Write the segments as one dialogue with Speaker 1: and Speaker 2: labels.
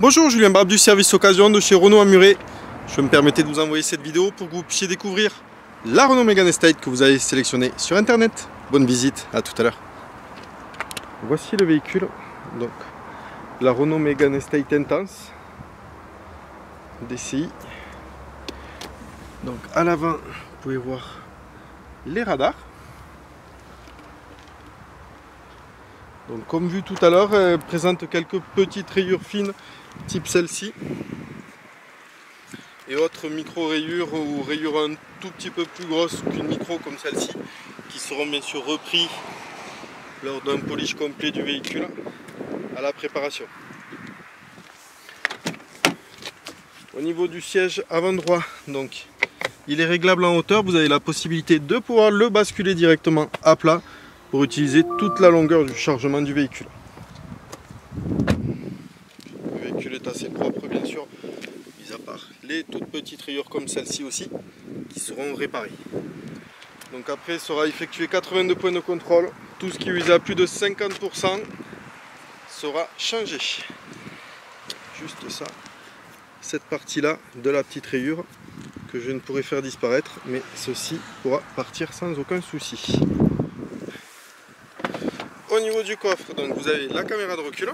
Speaker 1: Bonjour, Julien Barbe du service occasion de chez Renault à Muret. Je me permettais de vous envoyer cette vidéo pour que vous puissiez découvrir la Renault Mégane Estate que vous avez sélectionnée sur internet. Bonne visite, à tout à l'heure. Voici le véhicule, donc la Renault Mégane Estate Intense DCI. Donc à l'avant, vous pouvez voir les radars. Donc comme vu tout à l'heure, elle présente quelques petites rayures fines type celle-ci et autres micro-rayures ou rayures un tout petit peu plus grosses qu'une micro comme celle-ci qui seront bien sûr repris lors d'un polish complet du véhicule à la préparation. Au niveau du siège avant droit, donc il est réglable en hauteur, vous avez la possibilité de pouvoir le basculer directement à plat pour utiliser toute la longueur du chargement du véhicule. Le véhicule est assez propre bien sûr, mis à part les toutes petites rayures comme celle-ci aussi, qui seront réparées. Donc après sera effectué 82 points de contrôle, tout ce qui vise à plus de 50% sera changé. Juste ça, cette partie-là de la petite rayure que je ne pourrai faire disparaître, mais ceci pourra partir sans aucun souci. Au niveau du coffre, donc vous avez la caméra de recul,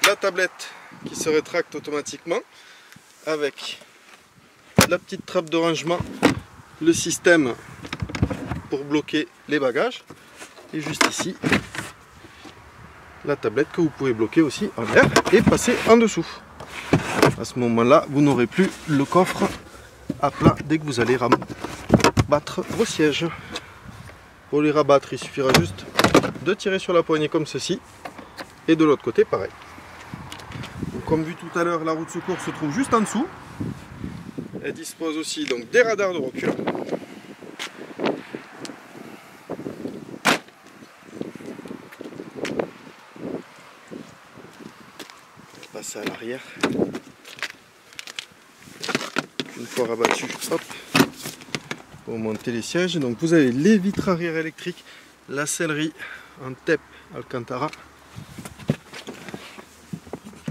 Speaker 1: la tablette qui se rétracte automatiquement avec la petite trappe de rangement, le système pour bloquer les bagages et juste ici la tablette que vous pouvez bloquer aussi en l'air et passer en dessous. À ce moment-là, vous n'aurez plus le coffre à plat dès que vous allez rabattre vos sièges. Pour les rabattre, il suffira juste de tirer sur la poignée comme ceci et de l'autre côté pareil. Donc, comme vu tout à l'heure, la roue de secours se trouve juste en dessous. Elle dispose aussi donc des radars de recul. On va passer à l'arrière. Une fois rabattu, hop, pour monter les sièges. Donc vous avez les vitres arrière électriques, la sellerie en TEP Alcantara,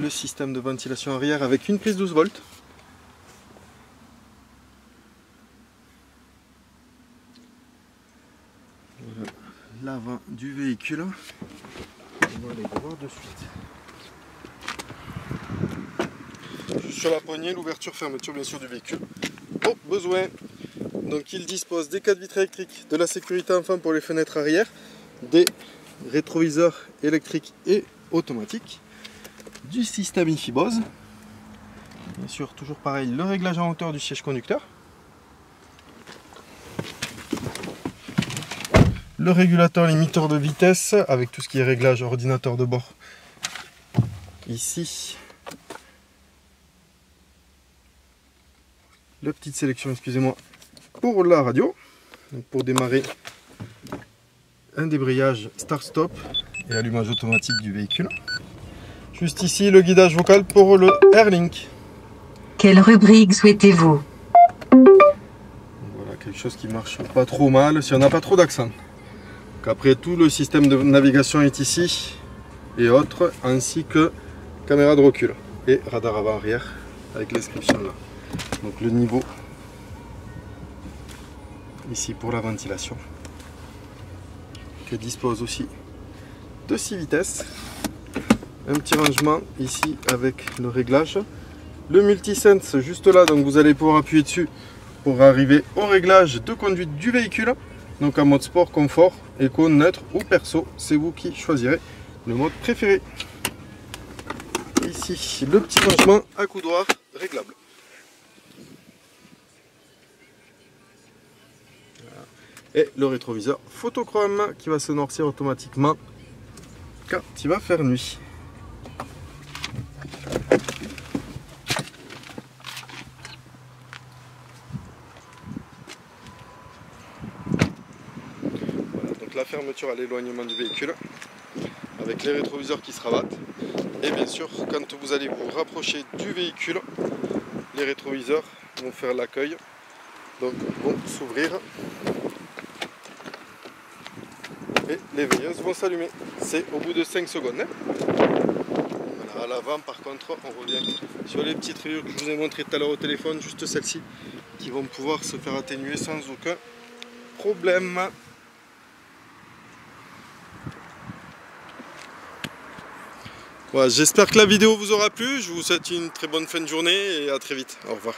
Speaker 1: le système de ventilation arrière avec une prise 12 volts. Voilà l'avant du véhicule. On va aller voir de suite. Juste sur la poignée, l'ouverture fermeture bien sûr du véhicule. Au besoin. Donc il dispose des 4 vitres électriques, de la sécurité enfant pour les fenêtres arrière, des rétroviseurs électriques et automatiques, du système IFI-BOSE, bien sûr toujours pareil, le réglage en hauteur du siège conducteur, le régulateur limiteur de vitesse avec tout ce qui est réglage ordinateur de bord ici, la petite sélection, excusez-moi, pour la radio, donc pour démarrer un débrayage start-stop et allumage automatique du véhicule. Juste ici le guidage vocal pour le Airlink.
Speaker 2: Quelle rubrique souhaitez-vous?
Speaker 1: Voilà, quelque chose qui marche pas trop mal si on n'a pas trop d'accent. Après tout le système de navigation est ici et autres, ainsi que caméra de recul et radar avant-arrière avec l'inscription là. Donc le niveau ici pour la ventilation, qui dispose aussi de 6 vitesses, un petit rangement ici avec le réglage, le multisense juste là, donc vous allez pouvoir appuyer dessus pour arriver au réglage de conduite du véhicule, donc en mode sport, confort, éco, neutre ou perso, c'est vous qui choisirez le mode préféré. Ici le petit rangement à coudoir réglable. Et le rétroviseur photochrome qui va se noircir automatiquement quand il va faire nuit. Voilà, donc la fermeture à l'éloignement du véhicule avec les rétroviseurs qui se rabattent. Et bien sûr, quand vous allez vous rapprocher du véhicule, les rétroviseurs vont faire l'accueil, donc vont s'ouvrir et les veilleuses vont s'allumer. C'est au bout de 5 secondes. Hein. Voilà, à l'avant par contre, on revient sur les petites rayures que je vous ai montré tout à l'heure au téléphone, juste celles-ci, qui vont pouvoir se faire atténuer sans aucun problème. Voilà, j'espère que la vidéo vous aura plu. Je vous souhaite une très bonne fin de journée et à très vite. Au revoir.